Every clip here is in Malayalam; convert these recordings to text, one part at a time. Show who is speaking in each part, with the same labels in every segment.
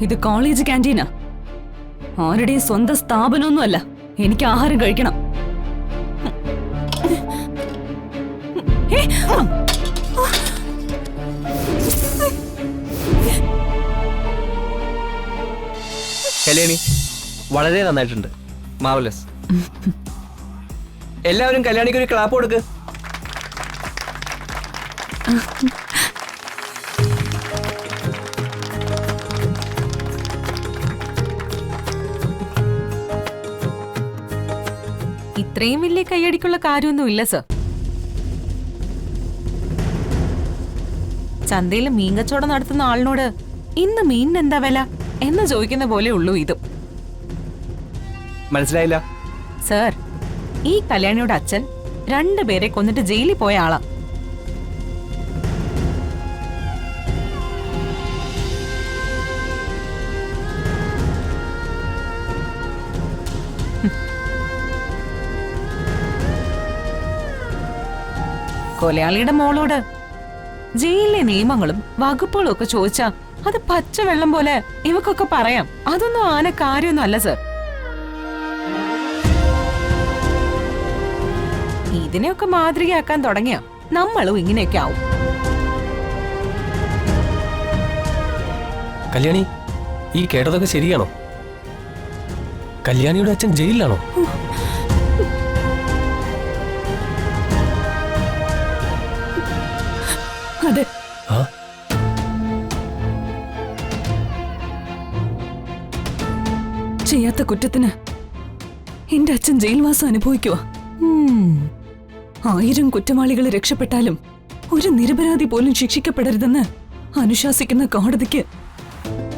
Speaker 1: ഇത് കോളേജ് ക്യാൻറ്റീനാ. ആരുടെയും സ്വന്തം സ്ഥാപനമൊന്നുമല്ല. എനിക്ക് ആഹാരം കഴിക്കണം.
Speaker 2: കല്യാണി, വളരെ നന്നായിട്ടുണ്ട്. മാർവലസ്. എല്ലാവരും കല്യാണിക്ക് ഒരു ക്ലാപ്പ് കൊടുക്ക്.
Speaker 3: ഇത്രയും വലിയ കൈയടിക്കുള്ള കാര്യമൊന്നുമില്ല സർ. ചന്തയിൽ മീൻ കച്ചവടം നടത്തുന്ന ആളിനോട് ഇന്ന് മീനിന് എന്താ വില എന്ന് ചോദിക്കുന്ന പോലെ ഉള്ളൂ ഇതും.
Speaker 2: മനസ്സിലായില്ല
Speaker 3: സർ, ഈ കല്യാണിയുടെ അച്ഛൻ 2 പേരെ കൊന്നിട്ട് ജയിലിൽ പോയ ആളാ. കൊലയാളിയുടെ മോളോട് ജയിലിലെ നിയമങ്ങളും വകുപ്പുകളും ഒക്കെ ചോദിച്ചാ അത് പച്ചവെള്ളം പോലെ ഇവക്കൊക്കെ പറയാം. അതൊന്നും ആന കാര്യമൊന്നും അല്ല സർ. ഇതിനെയൊക്കെ മാതൃകയാക്കാൻ തുടങ്ങിയ നമ്മളും ഇങ്ങനെയൊക്കെ ആവും.
Speaker 4: കല്യാണി, ഈ കേട്ടതൊക്കെ ശരിയാണോ? കല്യാണിയുടെ അച്ഛൻ ജയിലിലാണോ?
Speaker 1: അതെ. ചെയ്യാത്ത കുറ്റത്തിന് എന്റെ അച്ഛൻ ജയിൽവാസം അനുഭവിക്കുക. 1000 കുറ്റവാളികളെ രക്ഷപ്പെട്ടാലും ഒരു നിരപരാധി പോലും ശിക്ഷിക്കപ്പെടരുതെന്ന് അനുശാസിക്കുന്ന കോടതിക്ക്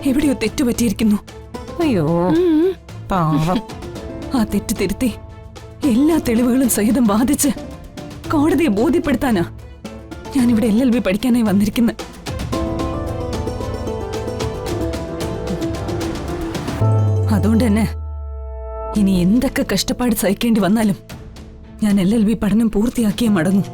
Speaker 1: എവിടെയോ തെറ്റുപറ്റിയിരിക്കുന്നു.
Speaker 3: അയ്യോ പാവം.
Speaker 1: ആ തെറ്റ് തിരുത്തി എല്ലാ തെളിവുകളും സഹിതം വാദിച്ച് കോടതിയെ ബോധ്യപ്പെടുത്താനാ ഞാനിവിടെ LLB പഠിക്കാനായി വന്നിരിക്കുന്നത്. അതുകൊണ്ട് തന്നെ ഇനി എന്തൊക്കെ കഷ്ടപ്പാട് സഹിക്കേണ്ടി വന്നാലും ഞാൻ LLB പഠനം പൂർത്തിയാക്കിയേ മടങ്ങും.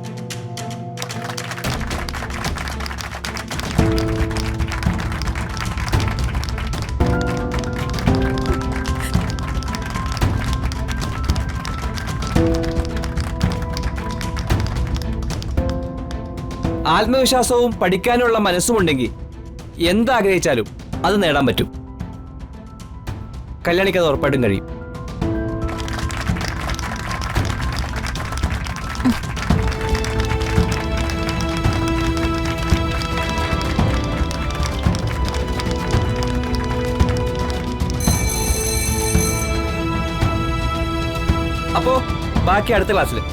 Speaker 2: ആത്മവിശ്വാസവും പഠിക്കാനുള്ള മനസ്സുമുണ്ടെങ്കിൽ എന്താഗ്രഹിച്ചാലും അത് നേടാൻ പറ്റും. കല്യാണിക്ക് അത് ഉറപ്പായിട്ടും കഴിയും. അപ്പോ ബാക്കി അടുത്ത ക്ലാസ്സിൽ.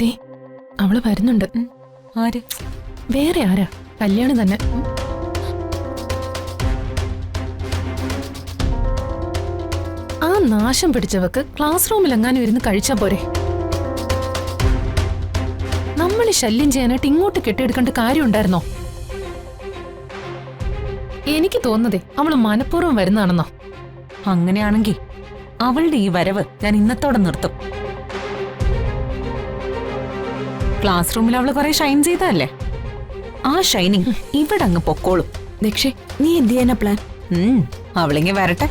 Speaker 5: ദേ, അവള് വരുന്നുണ്ട്.
Speaker 3: ആര്?
Speaker 5: വേറെ ആരാ? കല്യാണി തന്നെ. ആ നാശം പിടിച്ചവക്ക് ക്ലാസ് റൂമിൽ എങ്ങാനും ഇരുന്ന് കഴിച്ചാ പോരെ? നമ്മളെ ശല്യം ചെയ്യാനായിട്ട് ഇങ്ങോട്ട് കെട്ടിയെടുക്കേണ്ട കാര്യം ഉണ്ടായിരുന്നോ? എനിക്ക് തോന്നുന്നതേ അവള് മനഃപൂർവ്വം വരുന്നതാണെന്നോ.
Speaker 3: അങ്ങനെയാണെങ്കിൽ അവളുടെ ഈ വരവ് ഞാൻ ഇന്നത്തോടെ നിർത്തും. ക്ലാസ് റൂമിൽ അവള് കുറെ ഷൈൻ ചെയ്തല്ലേ, ആ ഷൈനിങ് ഇവിടെ അങ്ങ് പൊക്കോളും.
Speaker 1: ദക്ഷേ, നീ എന്ത് ചെയ്യാനാ പ്ലാൻ?
Speaker 3: അവളിങ്ങി വരട്ടെ.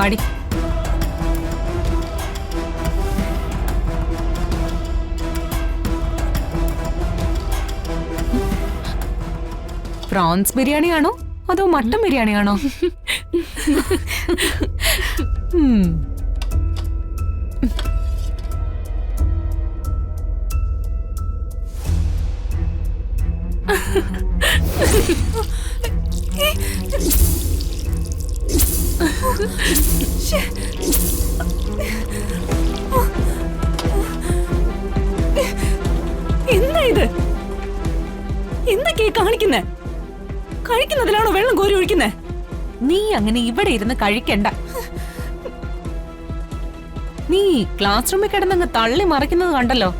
Speaker 3: വാടി. പ്രോൺസ് ബിരിയാണിയാണോ അതോ മട്ടൻ ബിരിയാണിയാണോ?
Speaker 1: എന്താ ഇത്? എന്തൊക്കെയാ കാണിക്കുന്നേ? കഴിക്കുന്നതിലാണോ വെള്ളം കോരി ഒഴിക്കുന്നേ?
Speaker 3: നീ അങ്ങനെ ഇവിടെ ഇരുന്ന് കഴിക്കണ്ട. നീ ക്ലാസ് റൂമിൽ കിടന്നങ്ങ് തള്ളി മറിക്കുന്നത് കണ്ടല്ലോ.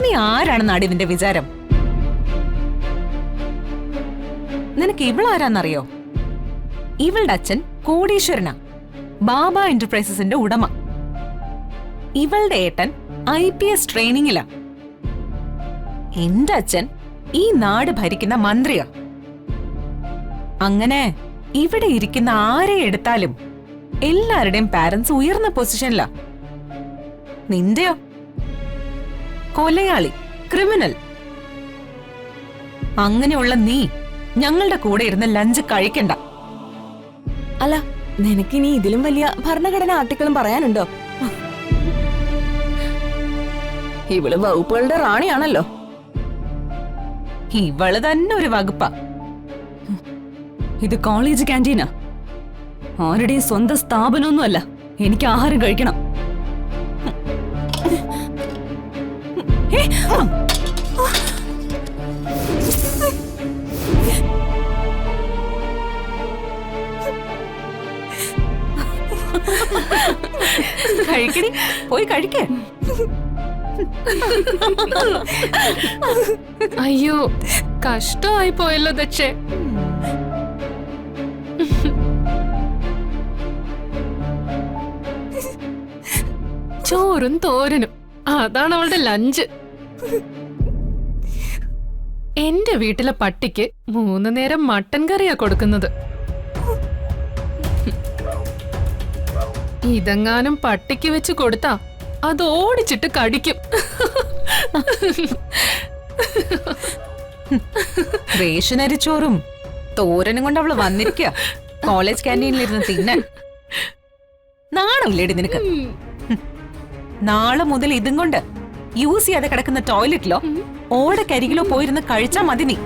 Speaker 3: നീ ആരാണെന്നാടി നിന്റെ വിചാരം? നിനക്ക് ഇവളാരാന്നറിയോ? ഇവളുടെ അച്ഛൻ കോടീശ്വരനാ, ബാബ എന്റർപ്രൈസസിന്റെ ഉടമ. ഇവളുടെ ഏട്ടൻ IPS ട്രെയിനിങ്ങിലാ. എന്റെ അച്ഛൻ ഈ നാട് ഭരിക്കുന്ന മന്ത്രിയാ. അങ്ങനെ ഇവിടെ ഇരിക്കുന്ന ആരെ എടുത്താലും എല്ലാവരുടെയും പാരന്റ്സ് ഉയർന്ന പൊസിഷനിലാ. നിന്റെയോ? കൊലയാളി, ക്രിമിനൽ. അങ്ങനെയുള്ള നീ ഞങ്ങളുടെ കൂടെ ഇരുന്ന് ലഞ്ച് കഴിക്കണ്ട.
Speaker 6: അല്ല, നിനക്കിനി ഇതിലും വലിയ ഭരണഘടനാ ആർട്ടിക്കിളും പറയാനുണ്ടോ? ഇവള് വകുപ്പുകളുടെ റാണിയാണല്ലോ.
Speaker 3: ഇവള് തന്നെ ഒരു വകുപ്പാ.
Speaker 1: ഇത് കോളേജ് ക്യാൻറ്റീനാ, ആരുടെയും സ്വന്തം സ്ഥാപനമൊന്നുമല്ല. എനിക്ക് ആഹാരം കഴിക്കണം.
Speaker 3: കഴിക്കടി, പോയി കഴിക്കേ.
Speaker 5: അയ്യോ, കഷ്ടമായി പോയല്ലോ ദക്ഷേ. ചോറും തോരനും, അതാണ് അവളുടെ ലഞ്ച്. എന്റെ വീട്ടിലെ പട്ടിക്ക് 3 നേരം മട്ടൻ കറിയാ കൊടുക്കുന്നത്. ഇതെങ്ങാനും പട്ടിക്ക് വെച്ച് കൊടുത്താ അത് ഓടിച്ചിട്ട് കടിക്കും.
Speaker 3: റേഷനരി ചോറും തോരനും കൊണ്ട് അവള് വന്നിരിക്കുക കോളേജ് ക്യാൻറ്റീനിലിരുന്ന് തിന്നാൻ. നാണമില്ലേടി നിനക്ക്? നാളെ മുതൽ ഇതും കൊണ്ട് യൂസ് ചെയ്യാതെ കിടക്കുന്ന ടോയ്ലറ്റിലോ ഓടക്കരികിലോ പോയിരുന്ന് കഴിച്ചാ മതി നീ.